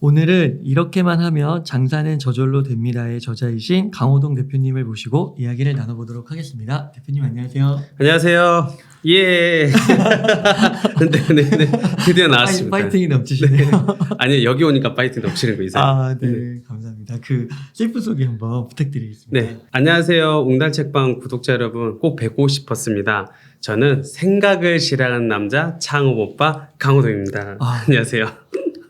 오늘은 이렇게만 하면 장사는 저절로 됩니다의 저자이신 강호동 대표님을 모시고 이야기를 나눠보도록 하겠습니다. 대표님 안녕하세요. 안녕하세요. 예. 네. 드디어 나왔습니다. 파이팅이 넘치시네요. 아니 여기 오니까 파이팅 넘치는 거 있어요. 네. 감사합니다. 그 셀프 소개 한번 부탁드리겠습니다. 네. 안녕하세요. 웅달책방 구독자 여러분, 꼭 뵙고 싶었습니다. 저는 생각을 실현하는 남자 창업 오빠 강호동입니다. 안녕하세요.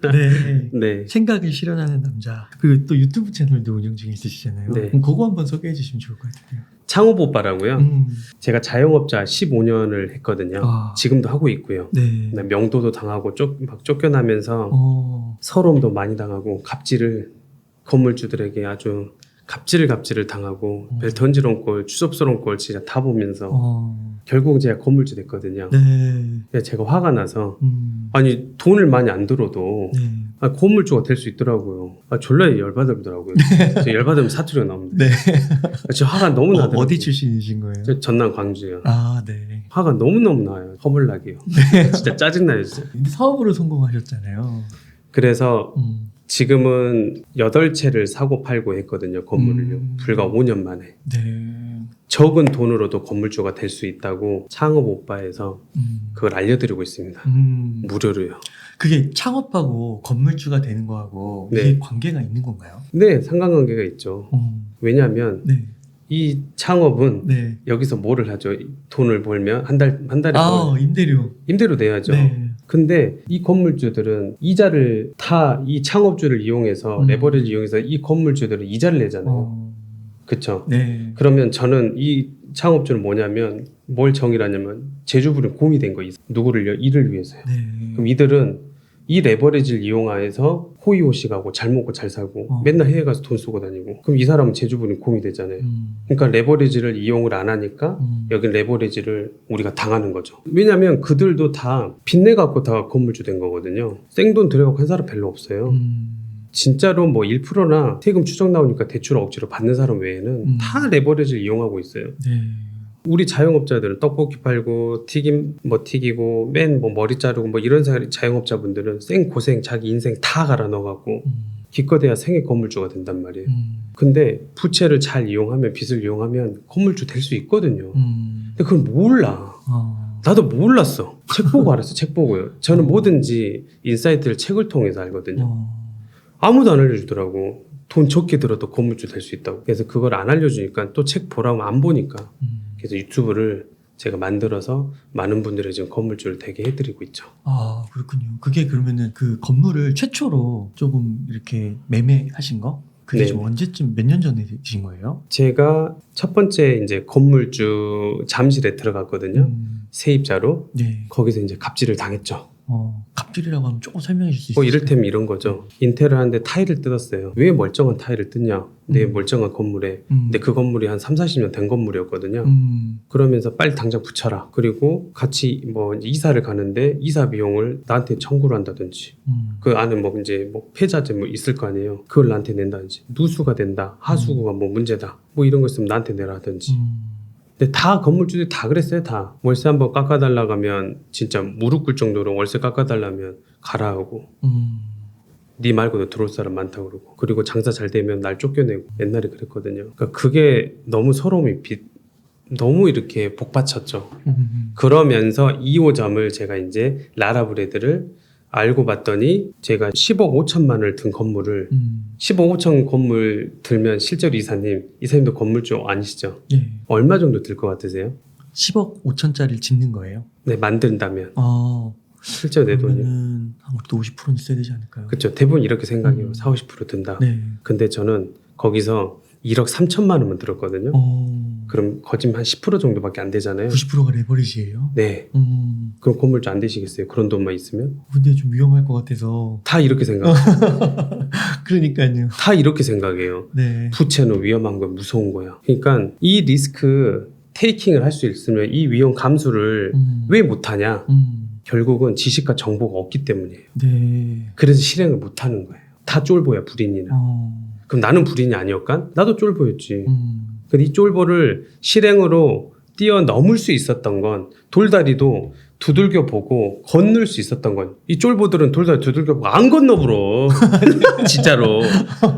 네. 네. 생각을 실현하는 남자. 그리고 또 유튜브 채널도 운영 중에 있으시잖아요. 네. 그럼 그거 한번 소개해 주시면 좋을 것 같아요. 창업 오빠라고요. 제가 자영업자 15년을 했거든요. 아. 지금도 하고 있고요. 네. 명도도 당하고 막 쫓겨나면서 서러움도 많이 당하고 건물주들에게 아주 갑질을 당하고 벨 던지러운 꼴, 추접스러운 꼴 진짜 다 보면서 결국 제가 건물주 됐거든요. 네. 제가 화가 나서 아니 돈을 많이 안 들어도 네. 건물주가 될 수 있더라고요. 졸라 열받더라고요. 저 열받으면 사투리가 나옵니다. 네. 저 화가 너무 나더라고요. 어디 출신이신 거예요? 저 전남 광주요. 아, 네. 화가 너무너무 나요. 허벌나게요. 진짜 짜증나요. 진짜. 근데 사업으로 성공하셨잖아요. 그래서 지금은 8채를 사고 팔고 했거든요. 건물을요. 불과 5년 만에. 네. 적은 돈으로도 건물주가 될 수 있다고 창업 오빠에서 그걸 알려드리고 있습니다. 무료로요. 그게 창업하고 건물주가 되는 거하고 네. 이게 관계가 있는 건가요? 네, 상관관계가 있죠. 왜냐하면 네. 이 창업은 네. 여기서 뭐를 하죠? 돈을 벌면 한 달에 임대료 내야죠. 네. 근데 이 건물주들은 이자를 다 이 창업주를 이용해서 레버리지를 이용해서 이 건물주들은 이자를 내잖아요. 그렇죠? 네. 그러면 저는 이 창업주는 뭐냐면 뭘 정의라냐면 제주부린 곰이 된 거예요. 누구를요? 이를 위해서요. 네. 그럼 이들은 이 레버리지를 이용해서 호의호식하고 잘 먹고 잘 살고 맨날 해외 가서 돈 쓰고 다니고 그럼 이 사람은 제주부린 곰이 되잖아요. 그러니까 레버리지를 이용을 안 하니까 여기 레버리지를 우리가 당하는 거죠. 왜냐면 그들도 다 빚내 갖고 다 건물주 된 거거든요. 생돈 들여갖고 한 사람 별로 없어요. 진짜로 뭐 1%나 세금 추적 나오니까 대출 억지로 받는 사람 외에는 다 레버리지를 이용하고 있어요. 네. 우리 자영업자들은 떡볶이 팔고 튀김 뭐 튀기고 맨 뭐 머리 자르고 뭐 이런 자영업자분들은 생 고생 자기 인생 다 갈아 넣어갖고 기껏해야 생애 건물주가 된단 말이에요. 근데 부채를 잘 이용하면 빚을 이용하면 건물주 될 수 있거든요. 근데 그걸 몰라. 나도 몰랐어. 책 보고 알았어. 책 보고요. 저는 뭐든지 인사이트를 책을 통해서 알거든요. 아무도 안 알려주더라고. 돈 적게 들어도 건물주 될 수 있다고. 그래서 그걸 안 알려주니까 또 책 보라고 안 보니까. 그래서 유튜브를 제가 만들어서 많은 분들이 지금 건물주를 되게 해드리고 있죠. 아, 그렇군요. 그게 그러면은 그 건물을 최초로 조금 이렇게 매매하신 거? 그게 좀 언제쯤 몇 년 전에 되신 거예요? 제가 첫 번째 이제 건물주 잠실에 들어갔거든요. 세입자로. 네. 거기서 이제 갑질을 당했죠. 갑질이라고 하면 조금 설명해 주실 수 있어요? 이를테면 이런 거죠. 인테리어 하는데 타일을 뜯었어요. 왜 멀쩡한 타일을 뜯냐? 내 멀쩡한 건물에. 근데 그 건물이 한 30-40년 된 건물이었거든요. 그러면서 빨리 당장 붙여라. 그리고 같이 뭐 이사를 가는데 이사 비용을 나한테 청구를 한다든지 그 안에 뭐 이제 뭐 폐자재 뭐 있을 거 아니에요. 그걸 나한테 낸다든지 누수가 된다. 하수구가 뭐 문제다. 뭐 이런 거 있으면 나한테 내라 하든지. 근데 다 건물주들이 다 그랬어요. 다 월세 한번 깎아달라고 하면 진짜 무릎 꿇을 정도로 월세 깎아달라면 가라 하고 네 말고도 들어올 사람 많다고 그러고 그리고 장사 잘 되면 날 쫓겨내고 옛날에 그랬거든요. 그러니까 그게 너무 서러움이 너무 이렇게 복받쳤죠. 그러면서 2호점을 제가 이제 라라브레드를 알고 봤더니 제가 10억 5천만을 든 건물을 10억 5천 건물 들면 실제로 이사님도 건물주 아니시죠? 네. 얼마 정도 들 것 같으세요? 10억 5천짜리를 짓는 거예요? 네, 만든다면. 실제로 내 돈이요. 그러면은 아무래도 50%는 있어야 되지 않을까요? 그렇죠. 대부분 이렇게 생각해요. 40-50% 든다. 네. 근데 저는 거기서 1억 3천만 원만 들었거든요. 그럼 거짓말 한 10% 정도밖에 안 되잖아요. 90%가 레버리지예요? 네. 그럼 건물주 안 되시겠어요? 그런 돈만 있으면? 근데 좀 위험할 것 같아서. 다 이렇게 생각해요. 그러니까요. 다 이렇게 생각해요. 네. 부채는 위험한 거야, 무서운 거야. 그러니까 이 리스크 테이킹을 할 수 있으면 이 위험 감수를 왜 못하냐? 결국은 지식과 정보가 없기 때문이에요. 네. 그래서 실행을 못하는 거예요. 다 쫄보야, 불인이는. 그럼 나는 불인이 아니었간? 나도 쫄보였지. 근데 이 쫄보를 실행으로 뛰어넘을 수 있었던 건 돌다리도 두들겨 보고 건널 수 있었던 건 이 쫄보들은 돌다리 두들겨 보고 안 건너불어. 진짜로.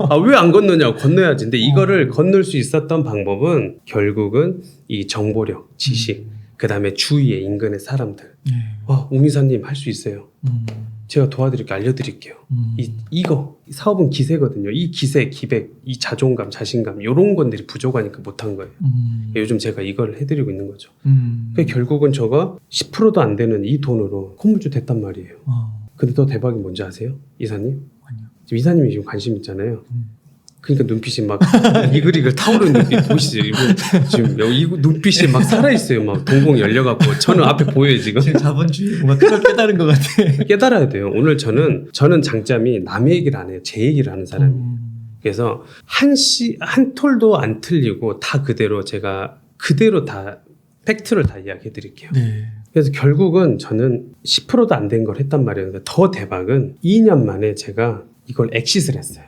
아, 왜 안 건너냐고. 건너야지. 근데 이거를 건널 수 있었던 방법은 결국은 이 정보력, 지식, 그다음에 주위의 인근의 사람들. 우미사님 할 수 있어요. 제가 도와드릴게요. 알려드릴게요. 이거 사업은 기세거든요. 이 기세, 기백, 이 자존감, 자신감 이런 것들이 부족하니까 못한 거예요. 요즘 제가 이걸 해드리고 있는 거죠. 그러니까 결국은 저가 10%도 안 되는 이 돈으로 건물주 됐단 말이에요. 근데 더 대박이 뭔지 아세요? 이사님? 아니요. 지금 이사님이 지금 관심 있잖아요. 그러니까 눈빛이 막 이글이글 타오르는 눈빛 보이시죠? 이거 지금 여기 눈빛이 막 살아있어요. 막 동공이 열려갖고 저는 앞에 보여요 지금. 지금 자본주의 뭔가 그걸 깨달은 것 같아. 깨달아야 돼요. 오늘 저는 장점이 남의 얘기를 안 해요. 제 얘기를 하는 사람이에요. 그래서 한 톨도 안 틀리고 다 그대로 제가 그대로 다 팩트를 다 이야기해 드릴게요. 네. 그래서 결국은 저는 10%도 안 된 걸 했단 말이에요. 근데 더 대박은 2년 만에 제가 이걸 엑시스를 했어요.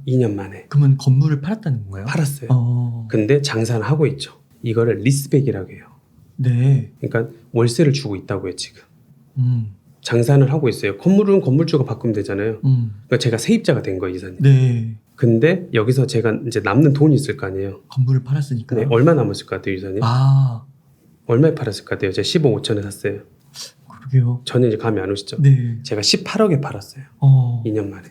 2년 만에. 그러면 건물을 팔았다는 건가요? 팔았어요. 근데 장사는 하고 있죠. 이거를 리스백이라고 해요. 네. 그러니까 월세를 주고 있다고요 지금. 음. 장사는 하고 있어요. 건물은 건물주가 바꾸면 되잖아요. 그러니까 제가 세입자가 된 거예요, 이사님. 네. 근데 여기서 제가 이제 남는 돈이 있을 거 아니에요. 건물을 팔았으니까. 네, 얼마 남았을 것 같아요, 이사님? 얼마에 팔았을 것 같아요? 제가 15억 5천에 샀어요. 그러게요. 전혀 이제 감이 안 오시죠? 네. 제가 18억에 팔았어요. 2년 만에.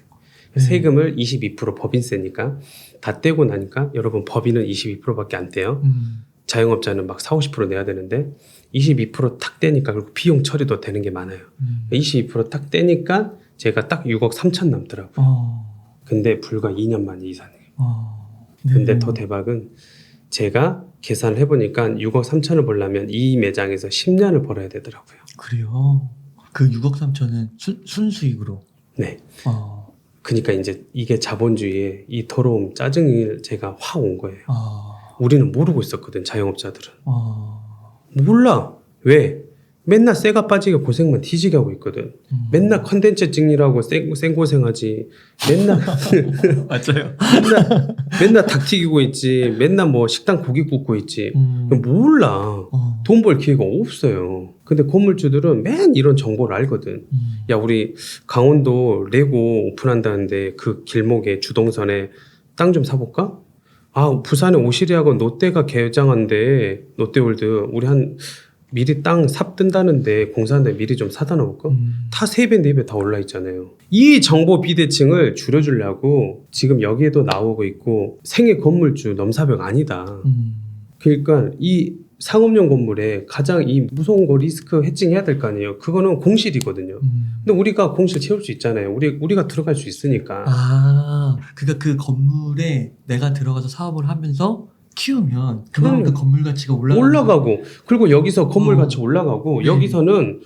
네. 세금을 22% 법인세니까 다 떼고 나니까 여러분 법인은 22%밖에 안 떼요. 자영업자는 막 40, 50% 내야 되는데 22%탁 떼니까 그리고 비용 처리도 되는 게 많아요. 22%탁 떼니까 제가 딱 6억 3천 남더라고요. 근데 불과 2년 만에 이사님. 네. 근데 더 대박은 제가 계산을 해보니까 6억 3천을 벌려면 이 매장에서 10년을 벌어야 되더라고요. 그래요? 그 6억 3천은 순수익으로? 네. 그러니까 이제 이게 자본주의의 이 더러움, 짜증이 제가 확 온 거예요. 우리는 모르고 있었거든, 자영업자들은. 몰라. 왜? 맨날 쇠가 빠지게 고생만 뒤지게 하고 있거든. 맨날 컨텐츠 찍느라고 생고생하지. 맨날 맞아요. 맨날 닭 튀기고 있지. 맨날 뭐 식당 고기 굽고 있지. 몰라. 돈 벌 기회가 없어요. 근데 건물주들은 맨 이런 정보를 알거든. 야, 우리 강원도 레고 오픈한다는데 그 길목에 주동선에 땅 좀 사볼까? 아, 부산에 오시리하고 롯데가 개장한데 롯데월드 우리 미리 땅 삽 뜬다는데 공사하는데 미리 좀 사다 놓을까? 다 3배, 4배 다 올라 있잖아요. 이 정보 비대칭을 줄여주려고 지금 여기에도 나오고 있고 생애 건물주 넘사벽 아니다. 그러니까 이 상업용 건물에 가장 이 무서운 거 리스크 해칭해야 될 거 아니에요. 그거는 공실이거든요. 근데 우리가 공실 채울 수 있잖아요. 우리가 들어갈 수 있으니까. 그러니까 그 건물에 내가 들어가서 사업을 하면서 키우면 그만큼 그 건물 가치가 올라가고 그리고 여기서 건물 가치 올라가고 네. 여기서는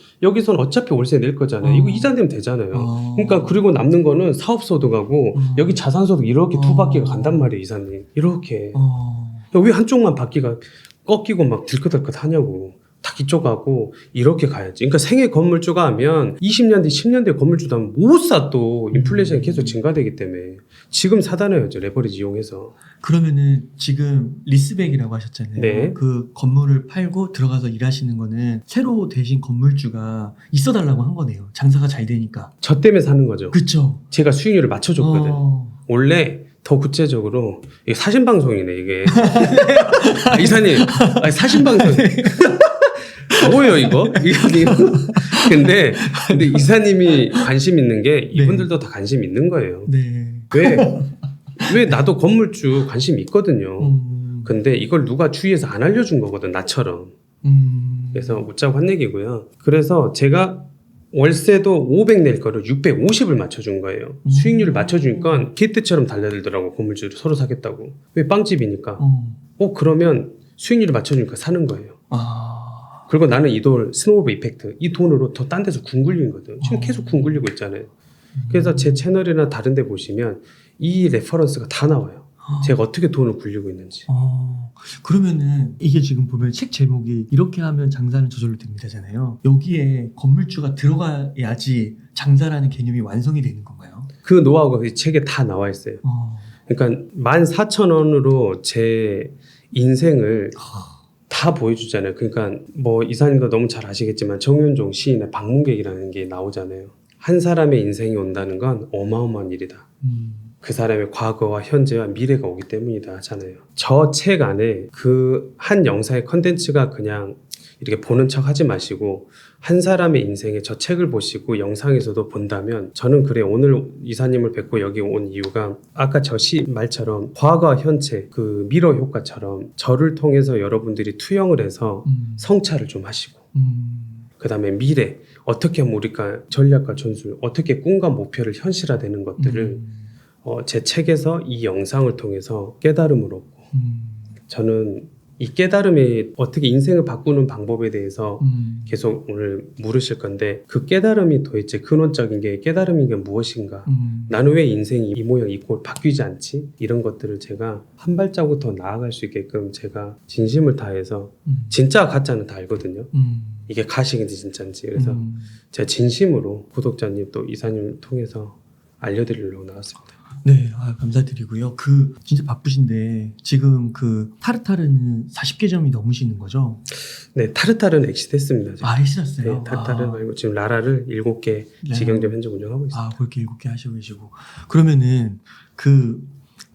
어차피 월세 낼 거잖아요. 이거 이자 내면 되잖아요. 그러니까 그리고 남는 거는 사업소득하고 여기 자산소득 이렇게 두 바퀴가 간단 말이에요, 이사님. 이렇게. 왜 한쪽만 바퀴가 꺾이고 막 들긋들긋 하냐고. 다 이쪽하고 이렇게 가야지. 그러니까 생애 건물주가 하면 20년 뒤 10년 뒤에 건물주도 하면 못 사. 또 인플레이션이 계속 증가되기 때문에 지금 사다놔야죠. 레버리지 이용해서. 그러면은 지금 리스백이라고 하셨잖아요. 네. 그 건물을 팔고 들어가서 일하시는 거는 새로 되신 건물주가 있어달라고 한 거네요. 장사가 잘 되니까. 저 때문에 사는 거죠. 그쵸. 제가 수익률을 맞춰줬거든. 원래 더 구체적으로 이게 사신방송이네 이게. 이사님 사신방송. 뭐예요 이거? 근데 이사님이 관심 있는 게 이분들도 다 관심 있는 거예요. 네. 왜 나도 건물주 관심 있거든요. 근데 이걸 누가 주위에서 안 알려준 거거든, 나처럼. 그래서 웃자고 한 얘기고요. 그래서 제가 월세도 500 낼 거를 650을 맞춰준 거예요. 수익률을 맞춰주니까 개떼처럼 달려들더라고, 건물주를 서로 사겠다고. 왜? 빵집이니까. 그러면 수익률을 맞춰주니까 사는 거예요. 그리고 나는 이 돈, 스노우볼 이펙트, 이 돈으로 더 딴 데서 궁 굴리거든. 지금 계속 궁 굴리고 있잖아요. 그래서 제 채널이나 다른 데 보시면 이 레퍼런스가 다 나와요. 제가 어떻게 돈을 굴리고 있는지. 그러면은 이게 지금 보면 책 제목이 이렇게 하면 장사는 저절로 됩니다잖아요. 여기에 건물주가 들어가야지 장사라는 개념이 완성이 되는 건가요? 그 노하우가 이 책에 다 나와 있어요. 그러니까 14,000원으로 제 인생을 다 보여주잖아요. 그러니까 뭐 이사님도 너무 잘 아시겠지만 정윤종 시인의 방문객이라는 게 나오잖아요. 한 사람의 인생이 온다는 건 어마어마한 일이다. 그 사람의 과거와 현재와 미래가 오기 때문이다 하잖아요. 저 책 안에 그 한 영상의 컨텐츠가 그냥 이렇게 보는 척 하지 마시고 한 사람의 인생에 저 책을 보시고 영상에서도 본다면 저는 그래 오늘 이사님을 뵙고 여기 온 이유가 아까 저 시 말처럼 과거와 현재 그 미러 효과처럼 저를 통해서 여러분들이 투영을 해서 성찰을 좀 하시고 그 다음에 미래 어떻게 하면 우리가 전략과 전술 어떻게 꿈과 목표를 현실화되는 것들을 제 책에서 이 영상을 통해서 깨달음을 얻고 저는 이 깨달음이 어떻게 인생을 바꾸는 방법에 대해서 계속 오늘 물으실 건데 그 깨달음이 도대체 근원적인 게 깨달음인 게 무엇인가 나는 왜 인생이 이 모양 이 꼴 바뀌지 않지? 이런 것들을 제가 한 발자국 더 나아갈 수 있게끔 제가 진심을 다해서 진짜 가짜는 다 알거든요. 이게 가식인지 진짜인지 그래서 제가 진심으로 구독자님 또 이사님을 통해서 알려드리려고 나왔습니다. 네, 감사드리고요. 진짜 바쁘신데 지금 타르타르는 40개 점이 넘으시는 거죠? 네, 타르타르는 엑시트했습니다. 했었어요? 네, 타르타르 말고 지금 라라를 7개 직영점 현재 운영하고 있습니다. 그렇게 7개 하시고 계시고. 그러면은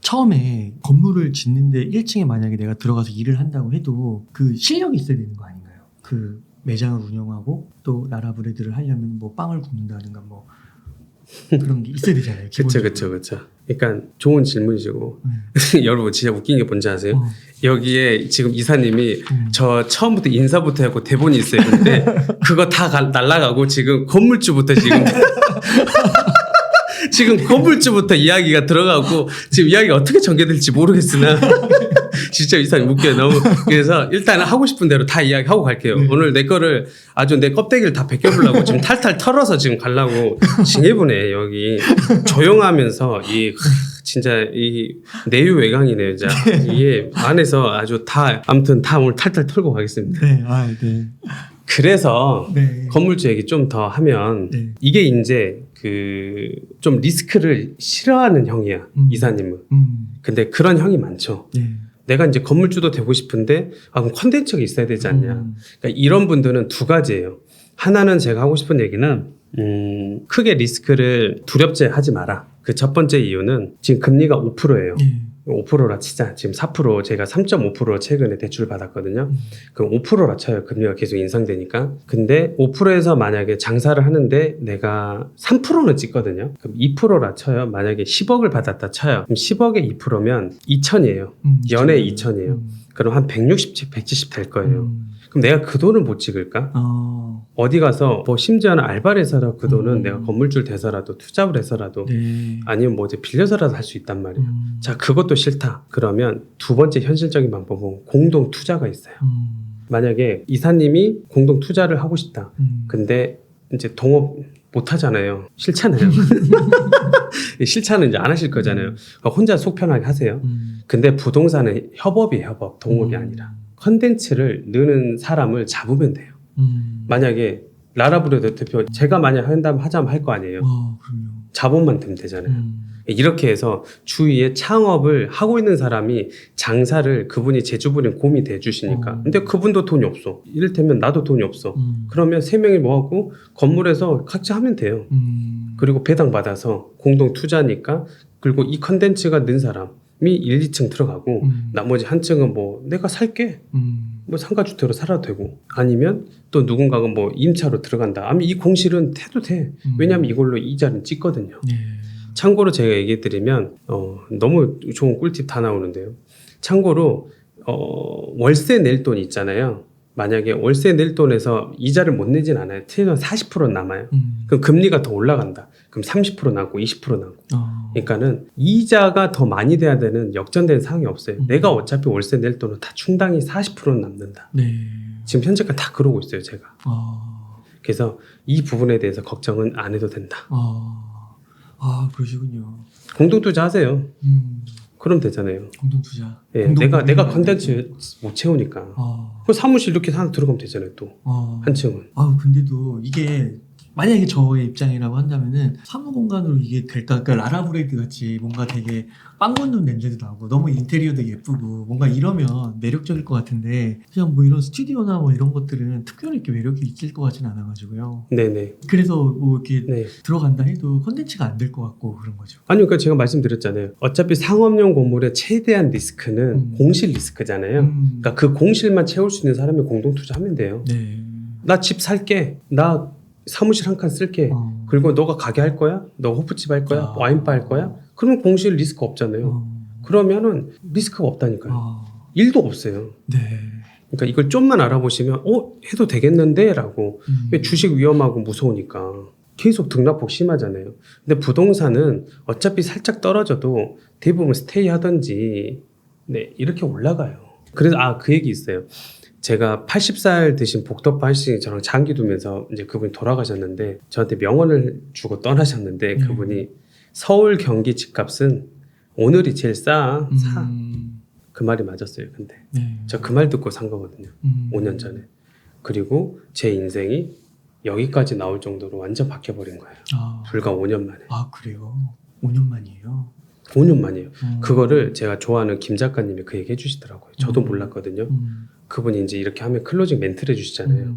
처음에 건물을 짓는데 1층에 만약에 내가 들어가서 일을 한다고 해도 실력이 있어야 되는 거 아닌가요? 매장을 운영하고 또 라라브레드를 하려면 뭐 빵을 굽는다든가 뭐 그런 게 있어야 되잖아요. 그쵸. 그러니까 좋은 질문이시고 여러분 진짜 웃긴 게 뭔지 아세요? 여기에 지금 이사님이 저 처음부터 인사부터 하고 대본이 있어요. 근데 그거 다 날라가고 지금 건물주부터 지금 건물주부터 이야기가 들어가고 지금 이야기가 어떻게 전개될지 모르겠으나 진짜 이사님 웃겨요. 너무. 그래서 일단 하고 싶은 대로 다 이야기하고 갈게요. 오늘 내 거를 아주 내 껍데기를 다 벗겨보려고 지금 탈탈 털어서 지금 가려고 징해보네 여기. 조용하면서 진짜 이 내유외강이네요. 진짜. 이게 안에서 아주 다 아무튼 다 오늘 탈탈 털고 가겠습니다. 네. 그래서 건물주 얘기 좀 더 하면 이게 이제 좀 리스크를 싫어하는 형이야. 이사님은. 근데 그런 형이 많죠. 내가 이제 건물주도 되고 싶은데 그럼 컨텐츠가 있어야 되지 않냐. 그러니까 이런 분들은 두 가지예요. 하나는 제가 하고 싶은 얘기는 크게 리스크를 두렵게 하지 마라. 그 첫 번째 이유는 지금 금리가 5%예요. 5%라 치자. 지금 4% 제가 3.5% 최근에 대출 받았거든요. 그럼 5%라 쳐요. 금리가 계속 인상되니까. 근데 5%에서 만약에 장사를 하는데 내가 3%는 찍거든요. 그럼 2%라 쳐요. 만약에 10억을 받았다 쳐요. 그럼 10억에 2%면 2천이에요. 연에 2천이에요. 그럼 한 160, 170 될 거예요. 그럼 내가 그 돈을 못 찍을까? 어디 가서 뭐 심지어는 알바를 해서라도 그 돈은 내가 건물주를 돼서라도 투잡을 해서라도 아니면 뭐 이제 빌려서라도 할 수 있단 말이에요. 자, 그것도 싫다. 그러면 두 번째 현실적인 방법은 공동 투자가 있어요. 만약에 이사님이 공동 투자를 하고 싶다. 근데 이제 동업 못 하잖아요. 싫잖아요. 실차는 이제 안 하실 거잖아요. 그러니까 혼자 속 편하게 하세요. 근데 부동산은 협업이에요. 협업. 동업이 아니라. 컨텐츠를 넣는 사람을 잡으면 돼요. 만약에 라라브레드 대표 제가 만약 한다면 하자면 할 거 아니에요. 그럼요. 자본만 되면 되잖아요. 이렇게 해서 주위에 창업을 하고 있는 사람이 장사를 그분이 제주분이 곰이 대주시니까 근데 그분도 돈이 없어. 이를테면 나도 돈이 없어. 그러면 세 명이 모아갖고 건물에서 각자 하면 돼요. 그리고 배당 받아서 공동 투자니까 그리고 이 컨텐츠가 는 사람이 1, 2층 들어가고 나머지 한 층은 뭐 내가 살게. 뭐 상가주택으로 살아도 되고 아니면 또 누군가가 뭐 임차로 들어간다. 아니 이 공실은 해도 돼. 왜냐하면 이걸로 이자는 찍거든요. 참고로 제가 얘기해드리면 너무 좋은 꿀팁 다 나오는데요. 참고로 월세 낼 돈 있잖아요. 만약에 월세 낼 돈에서 이자를 못 내진 않아요. 최소한 40%는 남아요. 그럼 금리가 더 올라간다. 그럼 30% 남고 20% 남고. 그러니까는 이자가 더 많이 돼야 되는 역전된 상황이 없어요. 내가 어차피 월세 낼 돈은 다 충당이 40%는 남는다. 지금 현재까지 다 그러고 있어요, 제가. 그래서 이 부분에 대해서 걱정은 안 해도 된다. 그러시군요. 공동투자 하세요. 그럼 되잖아요. 공동투자. 예, 내가 컨텐츠 못 채우니까. 그 사무실 이렇게 하나 들어가면 되잖아요, 또. 한 층은. 근데도 이게 만약에 저의 입장이라고 한다면은 사무 공간으로 이게 될까? 그러니까 라라브레이드 같이 뭔가 되게 빵 굽는 냄새도 나고 너무 인테리어도 예쁘고 뭔가 이러면 매력적일 것 같은데 그냥 뭐 이런 스튜디오나 뭐 이런 것들은 특별히 이렇게 매력이 있을 것 같진 않아가지고요. 네네. 그래서 뭐 이렇게 네. 들어간다 해도 컨텐츠가 안 될 것 같고 그런 거죠. 아니, 그러니까 제가 말씀드렸잖아요. 어차피 상업용 건물의 최대한 리스크는 공실 리스크잖아요. 그러니까 그 공실만 채울 수 있는 사람이 공동 투자하면 돼요. 네. 나 집 살게. 나 사무실 한 칸 쓸게. 그리고 너가 가게 할 거야? 너가 호프집 할 거야? 와인바 할 거야? 그러면 공실 리스크 없잖아요. 그러면은 리스크가 없다니까요. 일도 없어요. 네. 그러니까 이걸 좀만 알아보시면 해도 되겠는데? 라고. 왜 주식 위험하고 무서우니까. 계속 등락폭 심하잖아요. 근데 부동산은 어차피 살짝 떨어져도 대부분 스테이 하든지 네, 이렇게 올라가요. 그래서 그 얘기 있어요. 제가 80살 드신 복덕파 하시니 저랑 장기 두면서 이제 그분이 돌아가셨는데 저한테 명언을 주고 떠나셨는데 그분이 서울 경기 집값은 오늘이 제일 싸. 사. 그 말이 맞았어요. 근데 저 그 말 듣고 산 거거든요. 5년 전에. 그리고 제 인생이 여기까지 나올 정도로 완전 바뀌어버린 거예요. 불과 5년 만에. 그래요? 5년 만이에요? 5년 만이에요. 그거를 제가 좋아하는 김 작가님이 그 얘기 해주시더라고요. 저도 몰랐거든요. 그분이 이제 이렇게 하면 클로징 멘트를 해주시잖아요.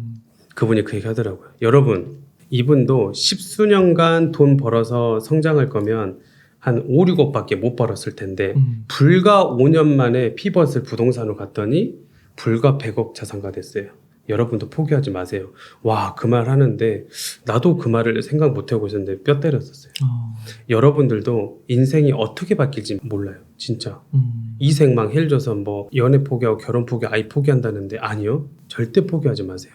그분이 그 얘기 하더라고요. 여러분, 이분도 10수년간 돈 벌어서 성장할 거면 한 5, 6억밖에 못 벌었을 텐데 불과 5년 만에 피벗을 부동산으로 갔더니 불과 100억 자산가 됐어요. 여러분도 포기하지 마세요. 와, 그 말 하는데 나도 그 말을 생각 못 하고 있었는데 뼈 때렸었어요. 여러분들도 인생이 어떻게 바뀔지 몰라요. 진짜. 이 생망 헬줘서 뭐 연애 포기하고 결혼 포기하고 아이 포기한다는데 아니요. 절대 포기하지 마세요.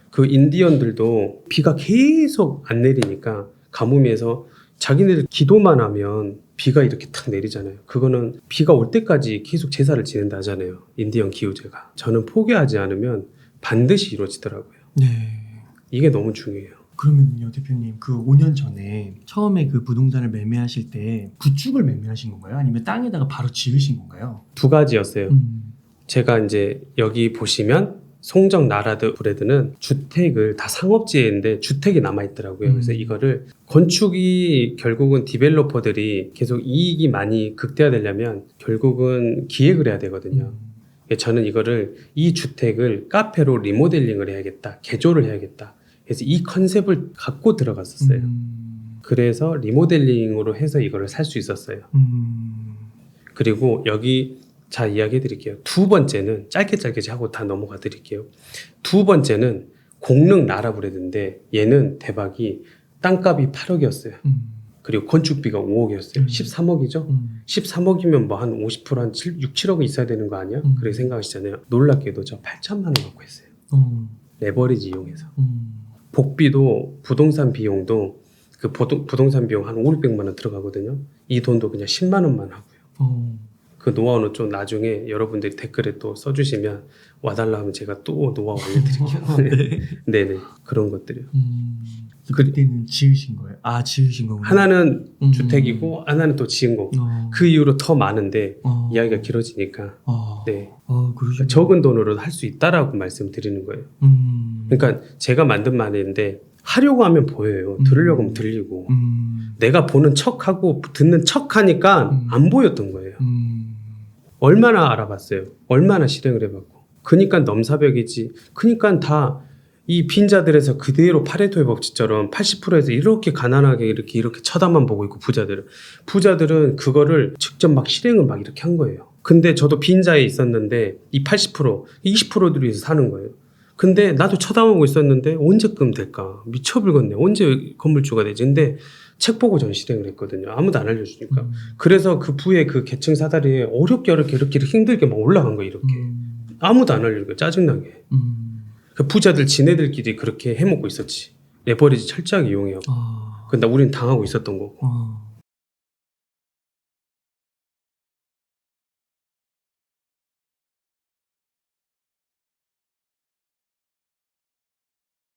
그 인디언들도 비가 계속 안 내리니까 가뭄에서 자기네들 기도만 하면 비가 이렇게 탁 내리잖아요. 그거는 비가 올 때까지 계속 제사를 지낸다 하잖아요. 인디언 기우제가. 저는 포기하지 않으면 반드시 이루어지더라고요. 네. 이게 너무 중요해요. 그러면요, 대표님, 그 5년 전에 처음에 그 부동산을 매매하실 때 구축을 매매하신 건가요? 아니면 땅에다가 바로 지으신 건가요? 두 가지였어요. 제가 이제 여기 보시면 송정 나라드 브레드는 주택을 다 상업지인데 주택이 남아있더라고요. 그래서 이거를 건축이 결국은 디벨로퍼들이 계속 이익이 많이 극대화되려면 결국은 기획을 해야 되거든요. 저는 이거를 이 주택을 카페로 리모델링을 해야겠다. 개조를 해야겠다. 그래서 이 컨셉을 갖고 들어갔었어요. 그래서 리모델링으로 해서 이거를 살 수 있었어요. 그리고 여기 자 이야기해 드릴게요. 두 번째는 짧게 하고 다 넘어가 드릴게요. 두 번째는 공릉 나라브레드인데 얘는 대박이 땅값이 8억이었어요. 그리고 건축비가 5억이었어요. 13억이죠. 13억이면 뭐 한 50% 한 6, 7억은 있어야 되는 거 아니야? 그렇게 생각하시잖아요. 놀랍게도 저 8천만 원 갖고 했어요. 레버리지 이용해서. 복비도 부동산 비용도 그 부동산 비용 한 5, 600만 원 들어가거든요. 이 돈도 그냥 10만 원만 하고요. 그 노하우는 좀 나중에 여러분들이 댓글에 또 써주시면 와달라 하면 제가 또 노하우 알려드릴게요. 네네. 그런 것들이요. 그때는 지으신 거예요? 지으신 거구나. 하나는 주택이고 하나는 또 지은 거고 그 이후로 더 많은데 이야기가 길어지니까 네. 그러시구나. 적은 돈으로 할 수 있다라고 말씀드리는 거예요. 그러니까 제가 만든 말인데 하려고 하면 보여요. 들으려고 하면 들리고 내가 보는 척하고 듣는 척하니까 안 보였던 거예요. 얼마나 알아봤어요. 얼마나 실행을 해봤고 그니까 넘사벽이지. 그니까 다 이 빈자들에서 그대로 파레토의 법칙처럼 80%에서 이렇게 가난하게 이렇게 쳐다만 보고 있고 부자들은 그거를 직접 막 실행을 막 이렇게 한 거예요. 근데 저도 빈자에 있었는데 이 80%, 20%들이 위해서 사는 거예요. 근데 나도 쳐다보고 있었는데 언제쯤 될까? 미쳐불겠네. 언제 건물주가 되지? 근데 책 보고 전 실행을 했거든요. 아무도 안 알려주니까. 그래서 그 부의 그 계층 사다리에 어렵게 이렇게 힘들게 막 올라간 거예요. 이렇게. 아무도 안 알려주니까 짜증나게. 그 부자들 지네들끼리 그렇게 해먹고 있었지. 레버리지 철저하게 이용해요. 근데 우리는 당하고 있었던 거고.